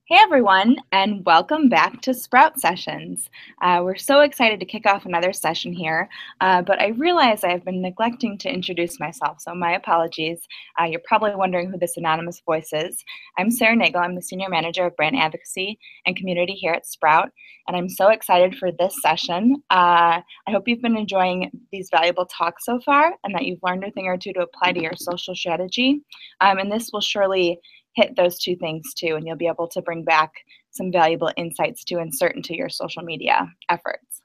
Hey everyone, and welcome back to Sprout Sessions. We're so excited to kick off another session here, but I realize I've been neglecting to introduce myself, so my apologies. You're probably wondering who this anonymous voice is. I'm Sarah Nagel. I'm the Senior Manager of Brand Advocacy and Community here at Sprout, and I'm so excited for this session. I hope you've been enjoying these valuable talks so far and that you've learned a thing or two to apply to your social strategy. And this will surely hit those two things too, and you'll be able to bring back some valuable insights to insert into your social media efforts.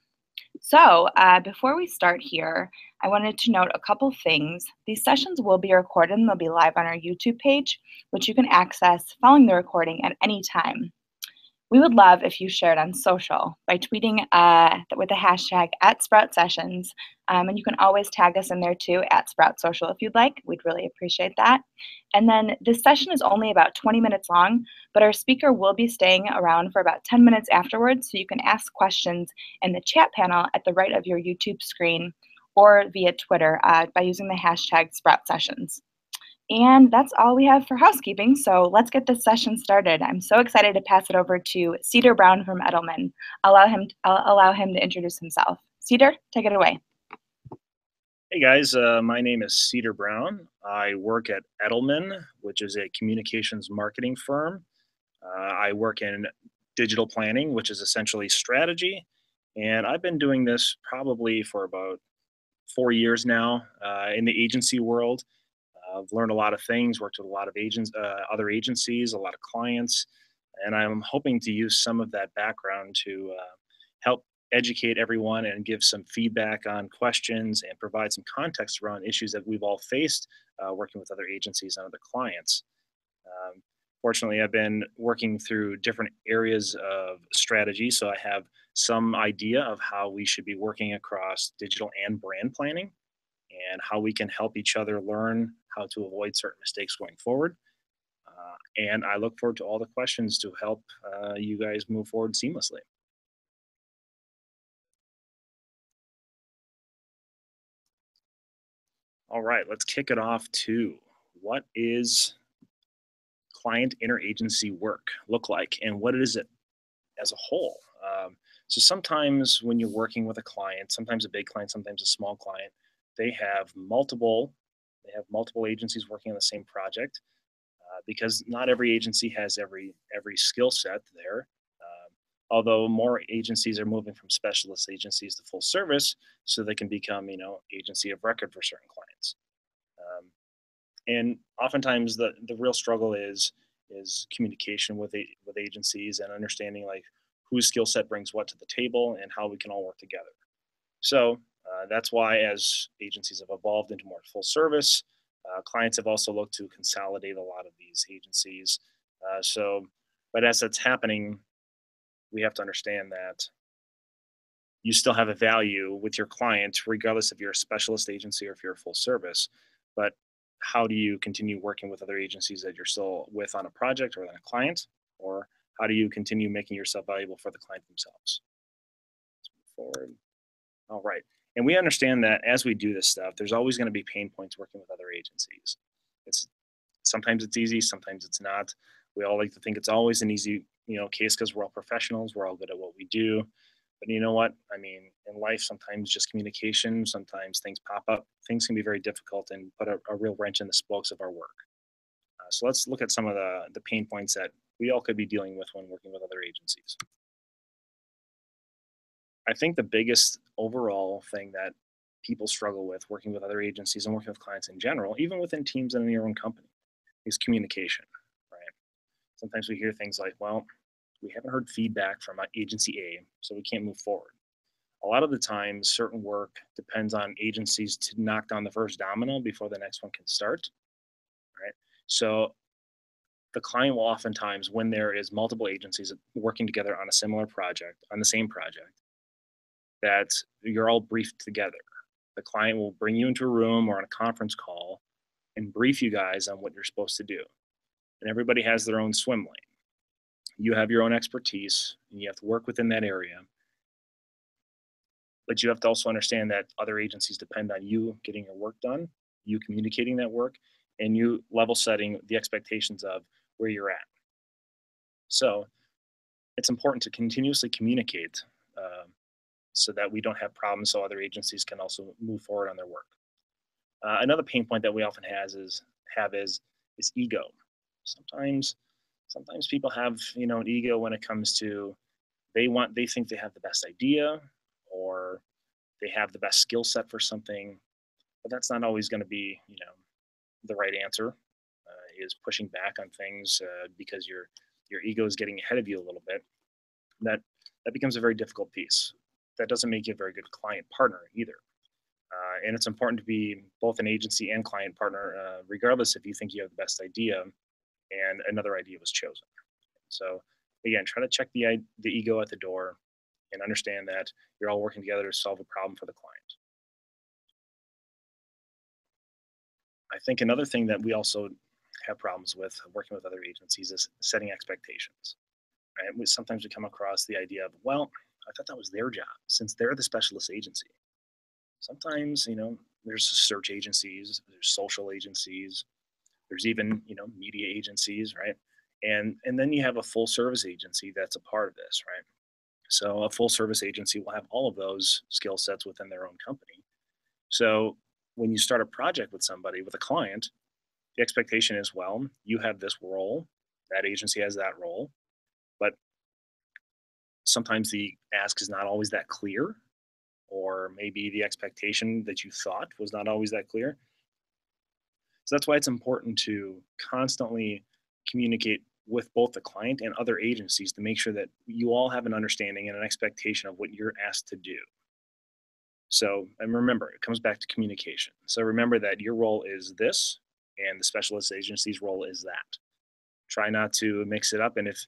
So before we start here, I wanted to note a couple things. These sessions will be recorded and they'll be live on our YouTube page, which you can access following the recording at any time. We would love if you shared on social by tweeting with the hashtag @SproutSessions. And you can always tag us in there too, @SproutSocial if you'd like. We'd really appreciate that. And then this session is only about 20 minutes long, but our speaker will be staying around for about 10 minutes afterwards, so you can ask questions in the chat panel at the right of your YouTube screen or via Twitter by using the hashtag SproutSessions. And that's all we have for housekeeping, so let's get this session started. I'm so excited to pass it over to Cedar Brown from Edelman. I'll allow him to introduce himself. Cedar, take it away. Hey guys, my name is Cedar Brown. I work at Edelman, which is a communications marketing firm. I work in digital planning, which is essentially strategy. And I've been doing this probably for about 4 years now in the agency world. I've learned a lot of things, worked with a lot of other agencies, a lot of clients, and I'm hoping to use some of that background to help educate everyone and give some feedback on questions and provide some context around issues that we've all faced working with other agencies and other clients. Um, Fortunately, I've been working through different areas of strategy, so I have some idea of how we should be working across digital and brand planning and how we can help each other learn how to avoid certain mistakes going forward. And I look forward to all the questions to help you guys move forward seamlessly. All right, let's kick it off to what is client interagency work look like and what is it as a whole? So sometimes when you're working with a client, sometimes a big client, sometimes a small client, they have multiple agencies working on the same project because not every agency has every skill set there. Although more agencies are moving from specialist agencies to full service, so they can become agency of record for certain clients. Um, and oftentimes the real struggle is communication with agencies and understanding like whose skill set brings what to the table and how we can all work together. So that's why as agencies have evolved into more full service, clients have also looked to consolidate a lot of these agencies. But as that's happening, we have to understand that you still have a value with your client, regardless if you're a specialist agency or if you're a full service. But how do you continue working with other agencies that you're still with on a project or on a client? Or how do you continue making yourself valuable for the client themselves? Let's move forward. All right. And we understand that as we do this stuff, there's always going to be pain points working with other agencies. It's sometimes it's easy, sometimes it's not. We all like to think it's always an easy, case because we're all professionals, we're all good at what we do. But you know what? I mean, in life, sometimes just communication, sometimes things pop up. Things can be very difficult and put a real wrench in the spokes of our work. So let's look at some of the pain points that we all could be dealing with when working with other agencies. I think the biggest overall thing that people struggle with working with other agencies and working with clients in general, even within teams and in your own company, is communication, right? Sometimes we hear things like, well, we haven't heard feedback from agency A, so we can't move forward. A lot of the times, certain work depends on agencies to knock down the first domino before the next one can start, right? So the client will oftentimes, when there is multiple agencies working together on a similar project, on the same project, that you're all briefed together. The client will bring you into a room or on a conference call and brief you guys on what you're supposed to do. And everybody has their own swim lane. You have your own expertise and you have to work within that area. But you have to also understand that other agencies depend on you getting your work done, you communicating that work, and you level setting the expectations of where you're at. So it's important to continuously communicate so that we don't have problems, so other agencies can also move forward on their work. Another pain point that we often have is ego. Sometimes sometimes people have an ego when it comes to they think they have the best idea, or they have the best skill set for something, but that's not always going to be the right answer. Is pushing back on things because your ego is getting ahead of you a little bit. That that becomes a very difficult piece. That doesn't make you a very good client partner either. And it's important to be both an agency and client partner, regardless if you think you have the best idea and another idea was chosen. So again, try to check the ego at the door and understand that you're all working together to solve a problem for the client. I think another thing that we also have problems with working with other agencies is setting expectations. Right? Sometimes we come across the idea of, well, I thought that was their job since they're the specialist agency. Sometimes, there's search agencies, there's social agencies, there's even, media agencies, right? And then you have a full service agency that's a part of this, right? So a full service agency will have all of those skill sets within their own company. So when you start a project with somebody, with a client, the expectation is, well, you have this role, that agency has that role, but sometimes the ask is not always that clear, or maybe the expectation that you thought was not always that clear. So that's why it's important to constantly communicate with both the client and other agencies to make sure that you all have an understanding and an expectation of what you're asked to do. So, and remember, it comes back to communication. So remember that your role is this, and the specialist agency's role is that. Try not to mix it up. And if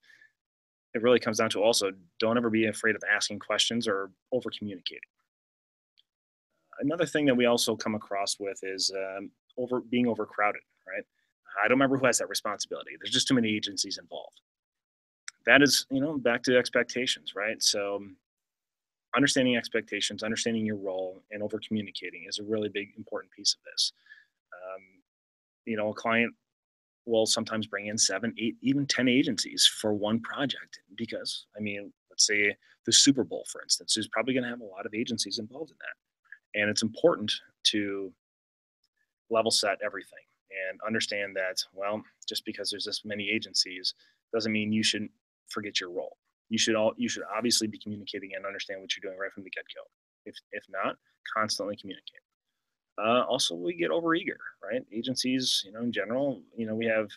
it really comes down to, also, don't ever be afraid of asking questions or over communicating. Another thing that we also come across with is over being overcrowded, right? I don't remember who has that responsibility. There's just too many agencies involved. That is, back to expectations, right? So understanding expectations, understanding your role, and over communicating is a really big important piece of this. Um, a client will sometimes bring in 7, 8, even 10 agencies for one project because, let's say the Super Bowl, for instance, is probably going to have a lot of agencies involved in that. And it's important to level set everything and understand that, well, just because there's this many agencies doesn't mean you should forget your role. You should obviously be communicating and understand what you're doing right from the get-go. If not, constantly communicate. Also, we get overeager, right? Agencies, in general, we have,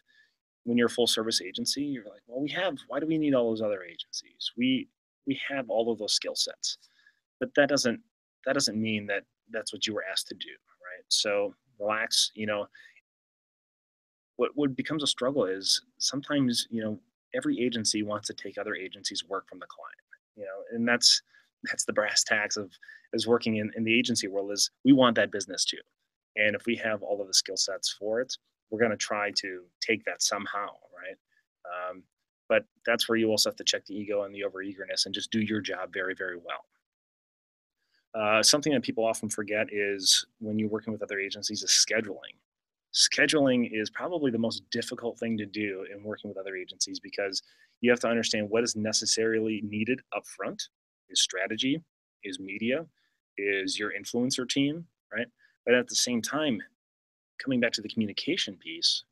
when you're a full service agency, you're like, well, why do we need all those other agencies? We have all of those skill sets, but that doesn't mean that that's what you were asked to do, right? So relax. What becomes a struggle is sometimes, every agency wants to take other agencies' work from the client, and that's the brass tacks of is working in the agency world, is we want that business too. And if we have all of the skill sets for it, we're going to try to take that somehow, right? Um, but that's where you also have to check the ego and the overeagerness and just do your job very, very well. Something that people often forget is when you're working with other agencies is scheduling. Scheduling is probably the most difficult thing to do in working with other agencies because you have to understand what is necessarily needed up front. Is strategy, is media, is your influencer team, right? But at the same time, coming back to the communication piece,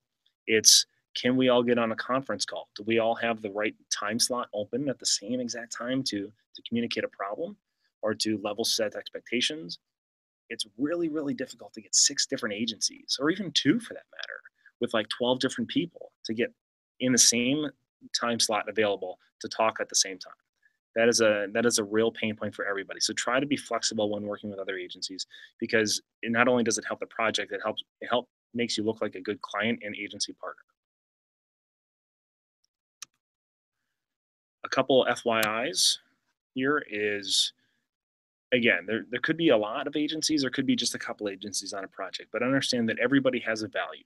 it's, can we all get on a conference call? Do we all have the right time slot open at the same exact time to communicate a problem or to level set expectations? It's really, really difficult to get 6 different agencies, or even 2 for that matter, with like 12 different people to get in the same time slot available to talk at the same time. That is a real pain point for everybody. So try to be flexible when working with other agencies, because it not only does it help the project, it makes you look like a good client and agency partner. A couple FYIs here is, again, there could be a lot of agencies, or could be just a couple agencies on a project, but understand that everybody has a value.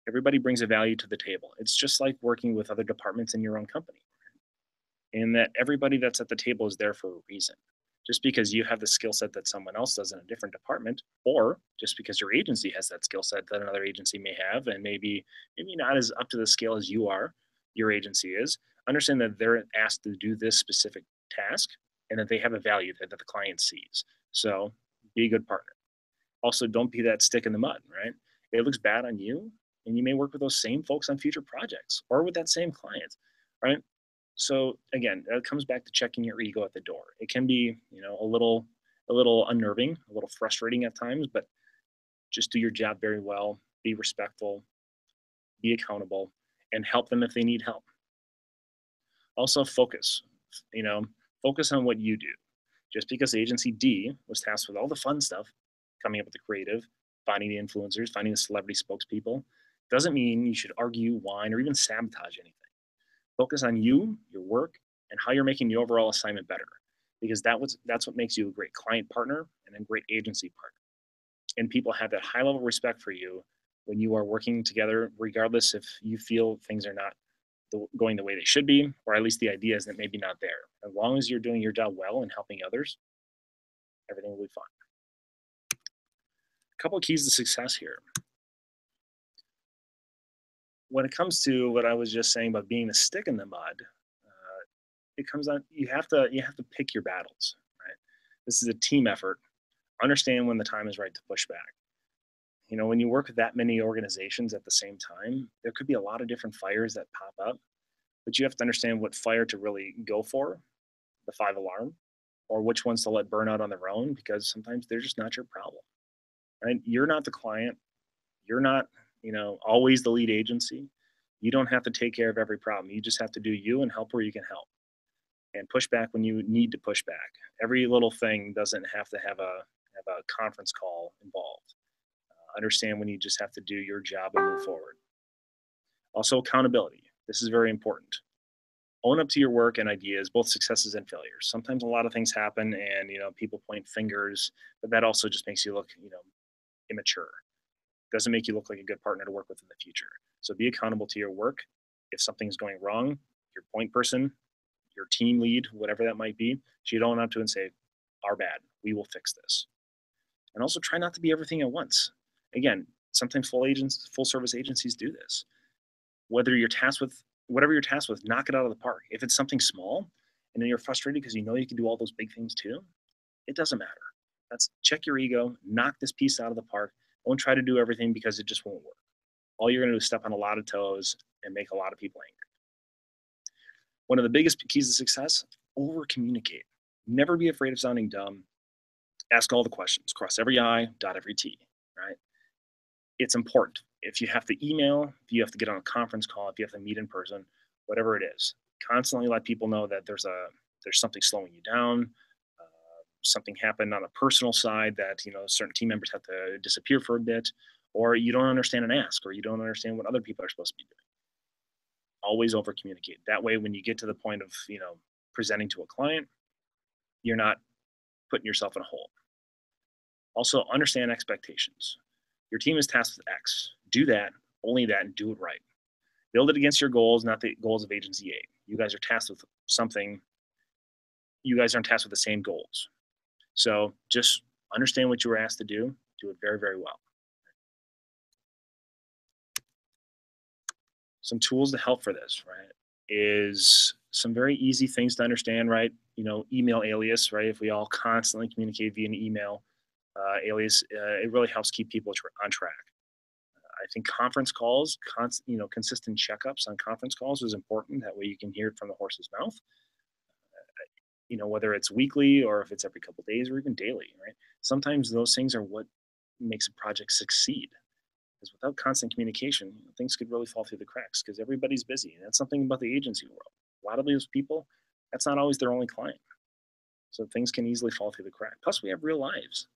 Everybody brings a value to the table. It's just like working with other departments in your own company, and that everybody that's at the table is there for a reason. Just because you have the skill set that someone else does in a different department, or just because your agency has that skill set that another agency may have, and maybe not as up to the scale as you are, your agency is, understand that they're asked to do this specific task and that they have a value that the client sees. So be a good partner. Also, don't be that stick in the mud, right? It looks bad on you, and you may work with those same folks on future projects or with that same client, right? So again, it comes back to checking your ego at the door. It can be, a little unnerving, a little frustrating at times, but just do your job very well, be respectful, be accountable, and help them if they need help. Also, you know, focus on what you do. Just because agency D was tasked with all the fun stuff, coming up with the creative, finding the influencers, finding the celebrity spokespeople, doesn't mean you should argue, whine, or even sabotage anything. Focus on you, your work, and how you're making the overall assignment better, because that's what makes you a great client partner and a great agency partner. And people have that high level of respect for you when you are working together, regardless if you feel things are not going the way they should be, or at least the idea is that maybe not there. As long as you're doing your job well and helping others, everything will be fine. A couple of keys to success here. When it comes to what I was just saying about being a stick in the mud, it comes on you have to pick your battles, right? This is a team effort. Understand when the time is right to push back. When you work with that many organizations at the same time, there could be a lot of different fires that pop up, but you have to understand what fire to really go for, the five alarm, or which ones to let burn out on their own, because sometimes they're just not your problem, right? You're not the client. You're not, always the lead agency. You don't have to take care of every problem. You just have to do you and help where you can help and push back when you need to push back. Every little thing doesn't have to have a conference call involved. Understand when you just have to do your job and move forward. Also, accountability. This is very important. Own up to your work and ideas, both successes and failures. Sometimes a lot of things happen and, people point fingers, but that also just makes you look, immature. Doesn't make you look like a good partner to work with in the future. So be accountable to your work. If something's going wrong, your point person, your team lead, whatever that might be, so you don't have to and say, our bad, we will fix this. And also try not to be everything at once. Again, sometimes full service agencies do this. Whether you're tasked with whatever you're tasked with, knock it out of the park. If it's something small and then you're frustrated because you can do all those big things too, it doesn't matter. That's check your ego, knock this piece out of the park. Don't try to do everything because it just won't work. All you're going to do is step on a lot of toes and make a lot of people angry. One of the biggest keys to success, over communicate. Never be afraid of sounding dumb. Ask all the questions, cross every I, dot every T, right? It's important. If you have to email, if you have to get on a conference call, if you have to meet in person, whatever it is, constantly let people know that there's something slowing you down. Something happened on a personal side that certain team members have to disappear for a bit, or you don't understand an ask, or you don't understand what other people are supposed to be doing. Always over communicate. That way, when you get to the point of presenting to a client, you're not putting yourself in a hole. Also, understand expectations. Your team is tasked with X. Do that, only that, and do it right. Build it against your goals, not the goals of agency A. You guys are tasked with something. You guys aren't tasked with the same goals. So just understand what you were asked to do it very, very well. Some tools to help for this, right, is some very easy things to understand, right? Email alias, right? If we all constantly communicate via an email alias, it really helps keep people on track. I think conference calls, consistent checkups on conference calls is important. That way you can hear it from the horse's mouth. Whether it's weekly or if it's every couple of days or even daily, right? Sometimes those things are what makes a project succeed. Because without constant communication, things could really fall through the cracks because everybody's busy. And that's something about the agency world. A lot of those people, that's not always their only client. So things can easily fall through the crack. Plus, we have real lives.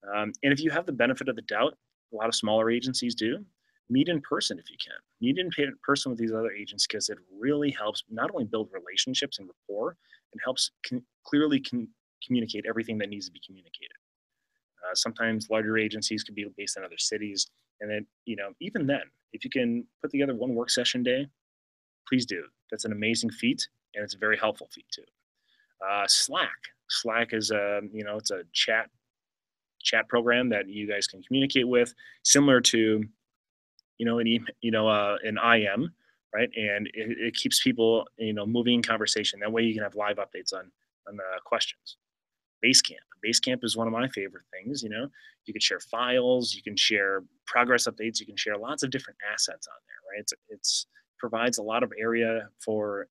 And if you have the benefit of the doubt, a lot of smaller agencies do, meet in person if you can. Meet in person with these other agents because it really helps not only build relationships and rapport, it helps clearly communicate everything that needs to be communicated. Sometimes larger agencies can be based in other cities. And then, even then, if you can put together one work session day, please do. That's an amazing feat, and it's a very helpful feat too. Slack is it's a chat program that you guys can communicate with, similar to an IM, right? And it keeps people, moving in conversation. That way you can have live updates on the questions. Basecamp. Basecamp is one of my favorite things. You can share files, you can share progress updates, you can share lots of different assets on there, right? It's provides a lot of area for,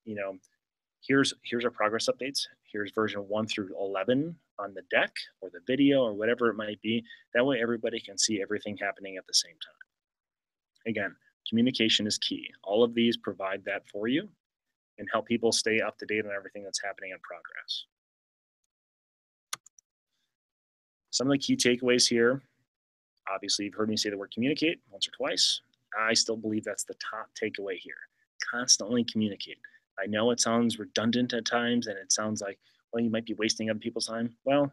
here's our progress updates. Here's version 1 through 11 on the deck or the video or whatever it might be. That way everybody can see everything happening at the same time. Again, communication is key. All of these provide that for you and help people stay up to date on everything that's happening in progress. Some of the key takeaways here, obviously, you've heard me say the word communicate once or twice. I still believe that's the top takeaway here. Constantly communicate. I know it sounds redundant at times and it sounds like, well, you might be wasting other people's time. Well,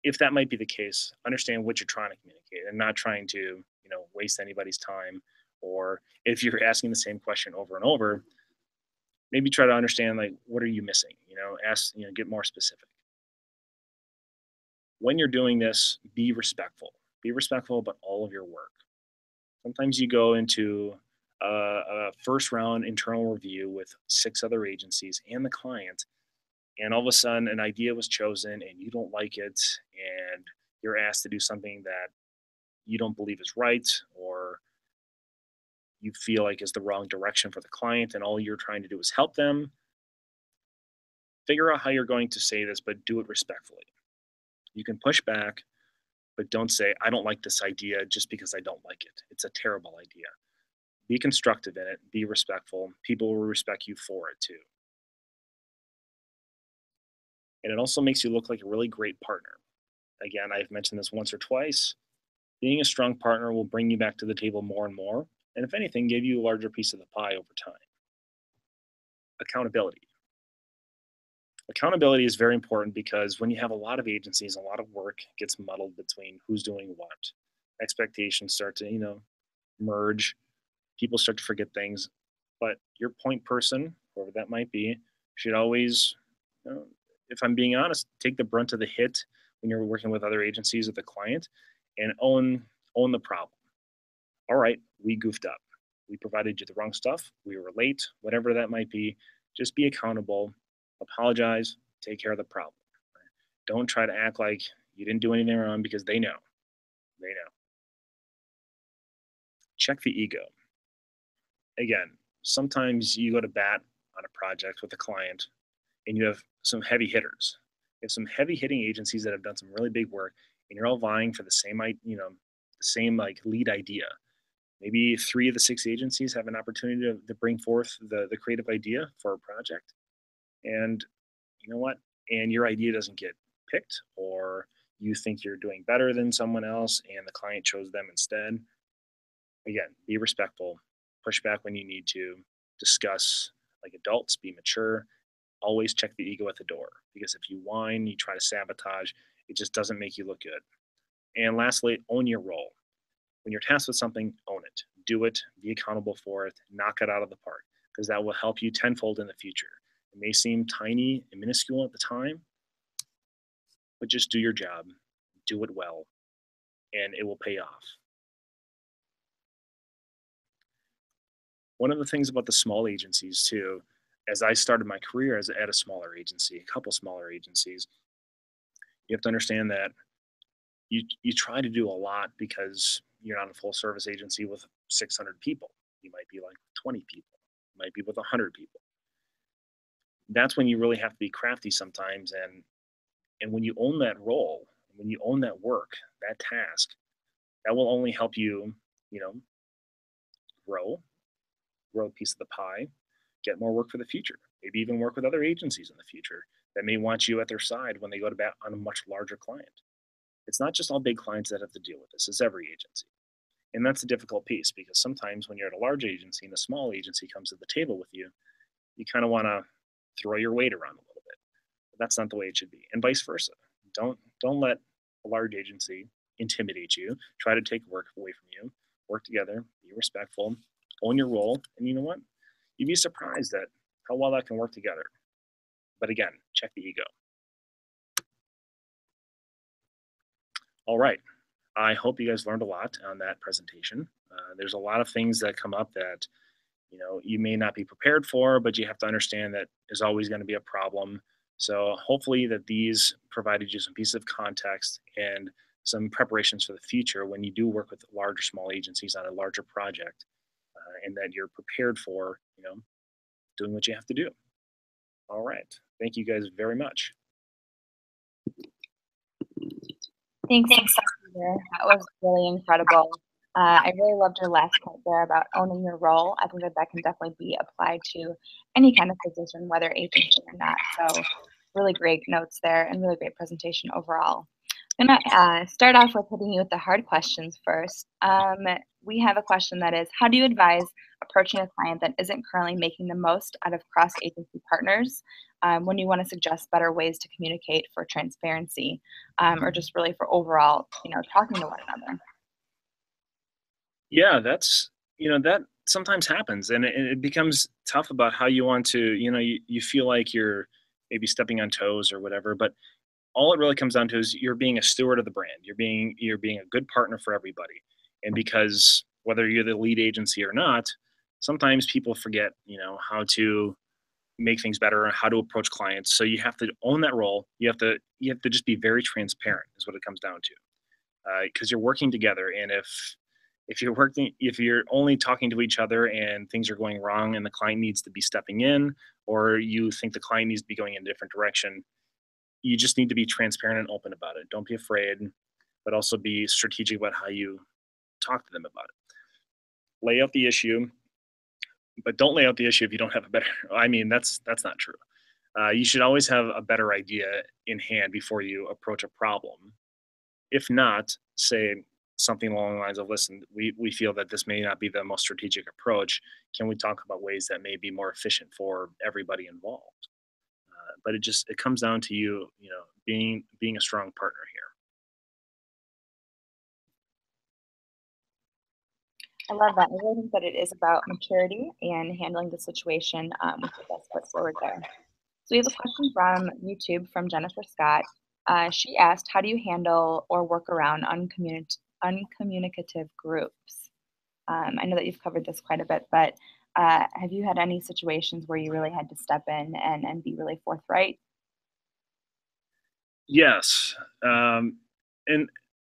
if that might be the case, understand what you're trying to communicate and not trying to, waste anybody's time. Or if you're asking the same question over and over, maybe try to understand, like, what are you missing? Ask, get more specific. When you're doing this, be respectful. Be respectful about all of your work. Sometimes you go into a first round internal review with 6 other agencies and the client, and all of a sudden an idea was chosen and you don't like it, and you're asked to do something that you don't believe is right, or you feel like is the wrong direction for the client, and all you're trying to do is help them. Figure out how you're going to say this, but do it respectfully. You can push back, but don't say, I don't like this idea just because I don't like it. It's a terrible idea. Be constructive in it, be respectful. People will respect you for it too. And it also makes you look like a really great partner. Again, I've mentioned this once or twice. Being a strong partner will bring you back to the table more and more, and if anything, give you a larger piece of the pie over time. Accountability. Accountability is very important because when you have a lot of agencies, a lot of work gets muddled between who's doing what. Expectations start to, merge. People start to forget things. But your point person, whoever that might be, should always, if I'm being honest, take the brunt of the hit when you're working with other agencies or the client, and own the problem. All right, we goofed up. We provided you the wrong stuff. We were late, whatever that might be. Just be accountable, apologize, take care of the problem. Don't try to act like you didn't do anything wrong, because they know. They know. Check the ego. Again, sometimes you go to bat on a project with a client and you have some heavy hitters. You have some heavy hitting agencies that have done some really big work, and you're all vying for the same, the same like lead idea. Maybe 3 of the 6 agencies have an opportunity to bring forth the creative idea for a project. And you know what? And your idea doesn't get picked, or you think you're doing better than someone else and the client chose them instead. Again, be respectful, push back when you need to, discuss like adults, be mature, always check the ego at the door, because if you whine, you try to sabotage, it just doesn't make you look good. And lastly, own your role. When you're tasked with something, own it, do it, be accountable for it, knock it out of the park, because that will help you tenfold in the future. It may seem tiny and minuscule at the time, but just do your job, do it well, and it will pay off. One of the things about the small agencies too, as I started my career at a smaller agency, a couple smaller agencies, you have to understand that you try to do a lot because you're not a full service agency with 600 people. You might be like 20 people, you might be with 100 people. That's when you really have to be crafty sometimes, and when you own that role, when you own that work, that task, that will only help you, you know, grow, grow a piece of the pie, get more work for the future, maybe even work with other agencies in the future that may want you at their side when they go to bat on a much larger client. It's not just all big clients that have to deal with this, it's every agency. And that's the difficult piece, because sometimes when you're at a large agency and a small agency comes to the table with you, you kind of want to throw your weight around a little bit. But that's not the way it should be. And vice versa. Don't let a large agency intimidate you, try to take work away from you. Work together, be respectful, own your role, and you know what? You'd be surprised at how well that can work together. But again, check the ego. All right. I hope you guys learned a lot on that presentation. There's a lot of things that come up that you may not be prepared for, but you have to understand that is always going to be a problem. So hopefully that these provided you some piece of context and some preparations for the future when you do work with large or small agencies on a larger project, and that you're prepared for, doing what you have to do. All right. Thank you guys very much. Thanks so much, Peter. That was really incredible. I really loved your last point there about owning your role. I think that that can definitely be applied to any kind of position, whether agency or not. So, really great notes there and really great presentation overall. I'm going to start off with hitting you with the hard questions first. We have a question that is, how do you advise approaching a client that isn't currently making the most out of cross-agency partners when you want to suggest better ways to communicate for transparency or just really for overall, talking to one another? Yeah, that sometimes happens, and it becomes tough about how you want to, you feel like you're maybe stepping on toes or whatever, but all it really comes down to is you're being a steward of the brand. You're being a good partner for everybody. And because whether you're the lead agency or not, sometimes people forget, how to make things better and how to approach clients. So you have to own that role. You have to just be very transparent is what it comes down to. Because you're working together, and if you're only talking to each other and things are going wrong and the client needs to be stepping in, or you think the client needs to be going in a different direction, you just need to be transparent and open about it. Don't be afraid, but also be strategic about how you talk to them about it. Lay out the issue, but don't lay out the issue if you don't have a better. I mean, that's not true. You should always have a better idea in hand before you approach a problem. If not, say something along the lines of, "Listen, we feel that this may not be the most strategic approach. Can we talk about ways that may be more efficient for everybody involved?" But it comes down to being a strong partner here. I love that. I really think that it is about maturity and handling the situation with the best foot forward there. So we have a question from YouTube from Jennifer Scott. She asked, how do you handle or work around uncommunicative groups? I know that you've covered this quite a bit, but have you had any situations where you really had to step in and be really forthright? Yes, and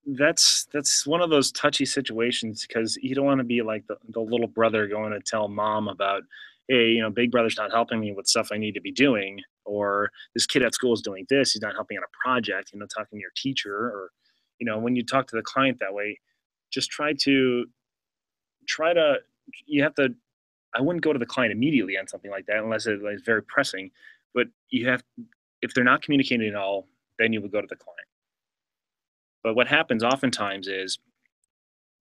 that's one of those touchy situations because you don't want to be like the little brother going to tell mom about, hey, big brother's not helping me with stuff I need to be doing, or this kid at school is doing this, he's not helping on a project. Talking to your teacher, or when you talk to the client that way, just try to you have to. I wouldn't go to the client immediately on something like that unless it's like very pressing, but if they're not communicating at all, then you would go to the client. But what happens oftentimes is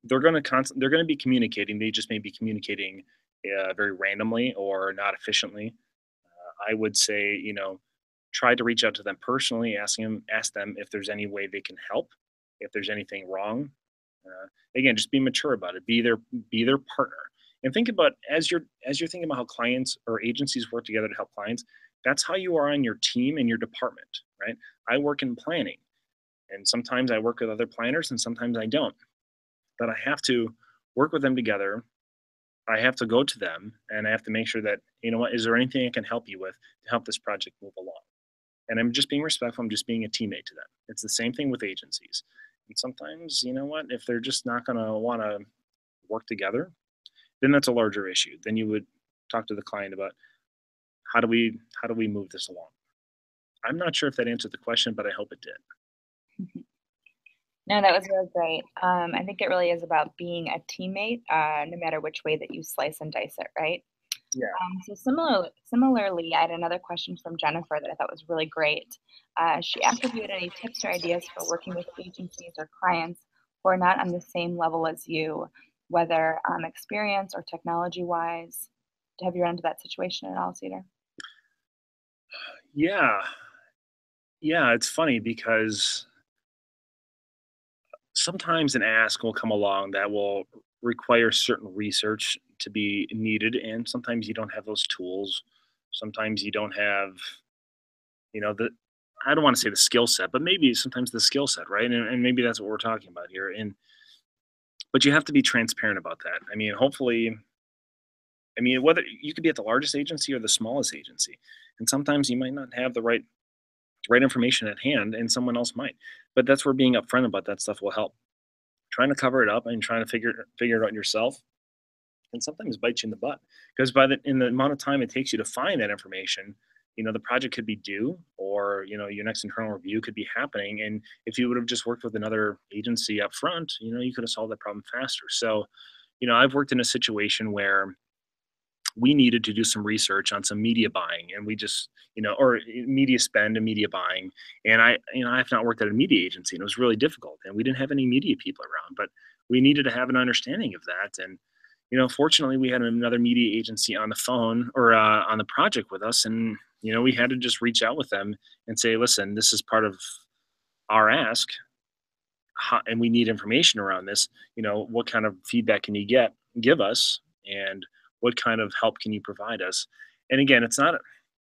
they're going to be communicating. They just may be communicating very randomly or not efficiently. I would say, try to reach out to them personally, ask them if there's any way they can help, if there's anything wrong. Again, just be mature about it. Be their partner, and think about as you're thinking about how clients or agencies work together to help clients. That's how you are on your team and your department, right? I work in planning, and sometimes I work with other planners, and sometimes I don't. But I have to work with them together. I have to go to them, and I have to make sure that, what, is there anything I can help you with to help this project move along? And I'm just being respectful. I'm just being a teammate to them. It's the same thing with agencies. And sometimes, what, if they're just not going to want to work together, then that's a larger issue. Then you would talk to the client about how do we move this along. I'm not sure if that answered the question, but I hope it did. No, that was really great. I think it really is about being a teammate, no matter which way that you slice and dice it, right? Yeah. So similarly, I had another question from Jennifer that I thought was really great. She asked if you had any tips or ideas for working with agencies or clients who are not on the same level as you, whether experience or technology wise. Have you run into that situation at all, Cedar? Yeah. Yeah. It's funny because sometimes an ask will come along that will require certain research to be needed, and sometimes you don't have those tools. Sometimes you don't have, the I don't want to say the skill set, but maybe sometimes the skill set, right? And maybe that's what we're talking about here. And but you have to be transparent about that. I mean, hopefully I mean, whether you could be at the largest agency or the smallest agency, and sometimes you might not have the right information at hand, and someone else might. But that's where being upfront about that stuff will help. Trying to cover it up and trying to figure it out yourself and sometimes bite you in the butt because in the amount of time it takes you to find that information, the project could be due, or your next internal review could be happening, and if you would have just worked with another agency up front, you could have solved that problem faster. So I've worked in a situation where we needed to do some research on some media buying, and we just or media spend and media buying, and I have not worked at a media agency, and it was really difficult, and we didn't have any media people around, but we needed to have an understanding of that. And fortunately we had another media agency on the phone, or on the project with us, and we had to just reach out with them and say, listen, this is part of our ask, and we need information around this. What kind of feedback can you give us, and what kind of help can you provide us? And again, it's not,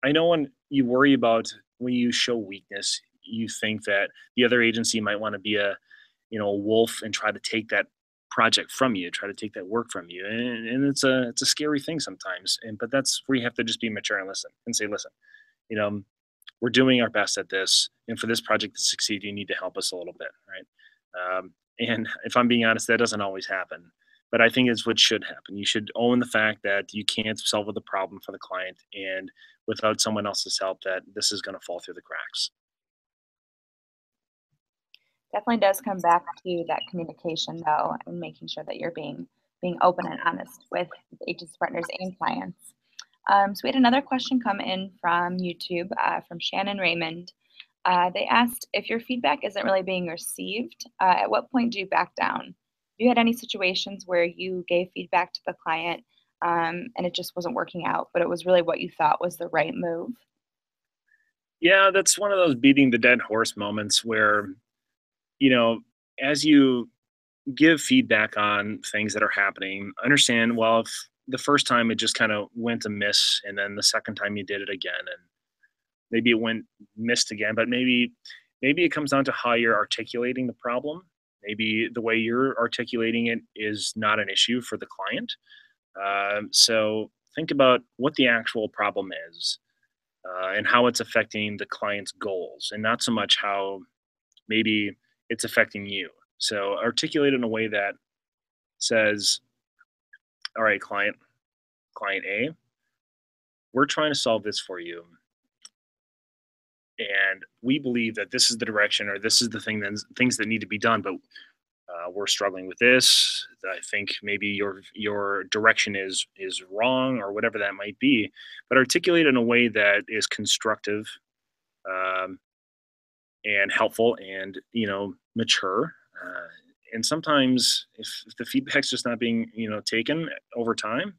I know when you worry about, when you show weakness, you think that the other agency might want to be a wolf and try to take that project from you, try to take that work from you, and it's a scary thing sometimes. And but that's where you have to just be mature and listen and say, listen, you know we're doing our best at this, and for this project to succeed, you need to help us a little bit, right? And if I'm being honest, that doesn't always happen, but I think it's what should happen. You should own the fact that you can't solve the problem for the client, and without someone else's help, that this is going to fall through the cracks. Definitely does come back to that communication though, and making sure that you're being open and honest with agency partners and clients. So we had another question come in from YouTube from Shannon Raymond. They asked, if your feedback isn't really being received, at what point do you back down? Have you had any situations where you gave feedback to the client and it just wasn't working out, but it was really what you thought was the right move? Yeah, that's one of those beating the dead horse moments where, you know, as you give feedback on things that are happening, understand, well, if the first time it just kind of went amiss, and then the second time you did it again, and maybe it went missed again, but maybe it comes down to how you're articulating the problem. Maybe the way you're articulating it is not an issue for the client. So think about what the actual problem is, and how it's affecting the client's goals, and not so much how maybe it's affecting you. So articulate it in a way that says, all right, client A, we're trying to solve this for you, and we believe that this is the direction, or this is the things that need to be done, but we're struggling with this. I think maybe your direction is wrong, or whatever that might be, but articulate in a way that is constructive, um, and helpful, and mature. And sometimes if the feedback's just not being taken over time,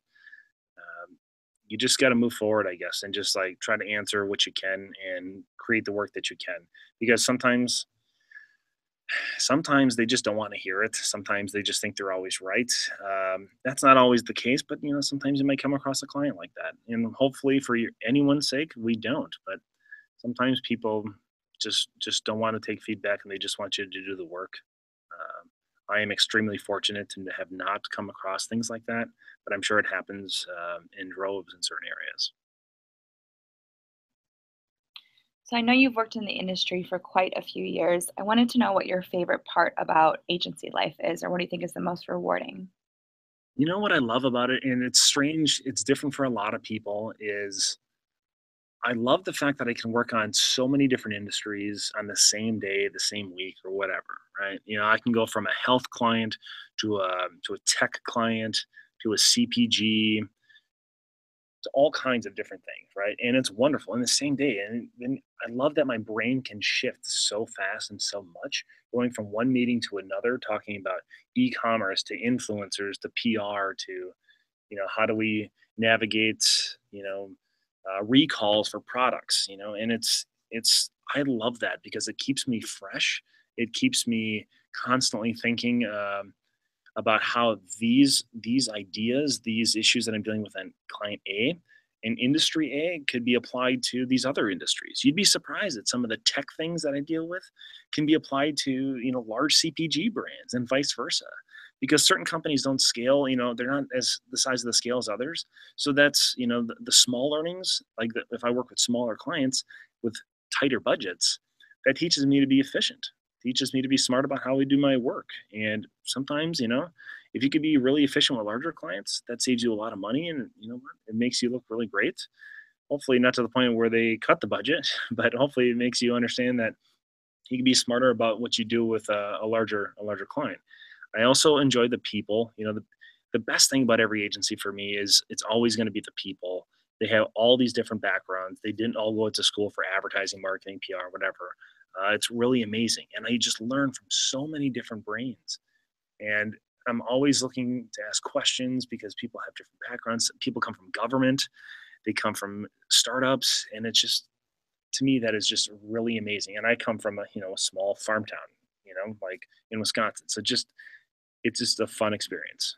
you just got to move forward, I guess, and just like try to answer what you can and create the work that you can, because sometimes they just don't want to hear it. Sometimes they just think they're always right. That's not always the case, but sometimes you might come across a client like that, and hopefully for anyone's sake, we don't. But sometimes people just don't want to take feedback, and they just want you to do the work. I am extremely fortunate to have not come across things like that, but I'm sure it happens in droves in certain areas. So I know you've worked in the industry for quite a few years. I wanted to know what your favorite part about agency life is, or what do you think is the most rewarding? You know what I love about it, and it's strange, it's different for a lot of people, is I love the fact that I can work on so many different industries on the same day, the same week, or whatever, right? I can go from a health client to a tech client to a CPG, to all kinds of different things, right? And it's wonderful in the same day. And then I love that my brain can shift so fast and so much, going from one meeting to another, talking about e-commerce to influencers to PR to how do we navigate recalls for products, and it's I love that because it keeps me fresh. It keeps me constantly thinking, about how these ideas, these issues that I'm dealing with on client A and industry A could be applied to these other industries. You'd be surprised that some of the tech things that I deal with can be applied to large CPG brands, and vice versa. because certain companies don't scale, they're not as the size of the scale as others. So that's, the small earnings, like if I work with smaller clients with tighter budgets, that teaches me to be efficient, teaches me to be smart about how we do my work. And sometimes, if you could be really efficient with larger clients, that saves you a lot of money, and you know what? It makes you look really great. Hopefully not to the point where they cut the budget, but hopefully it makes you understand that you can be smarter about what you do with a larger client. I also enjoy the people. The best thing about every agency for me is it's always going to be the people. They have all these different backgrounds. They didn't all go to school for advertising, marketing, PR, whatever. It's really amazing, and I just learn from so many different brains. And I'm always looking to ask questions because people have different backgrounds. People come from government, they come from startups, and it's just, to me, that is just really amazing. And I come from a small farm town, like in Wisconsin. So it's just a fun experience.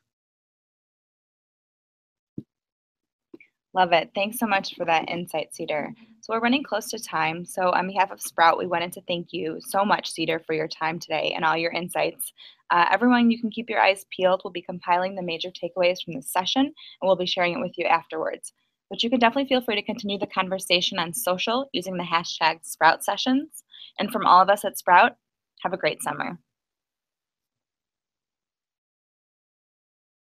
Love it. Thanks so much for that insight, Cedar. So we're running close to time. So on behalf of Sprout, we wanted to thank you so much, Cedar, for your time today and all your insights. Everyone, you can keep your eyes peeled. We'll be compiling the major takeaways from this session, and we'll be sharing it with you afterwards. But you can definitely feel free to continue the conversation on social using the hashtag Sprout Sessions. And from all of us at Sprout, have a great summer.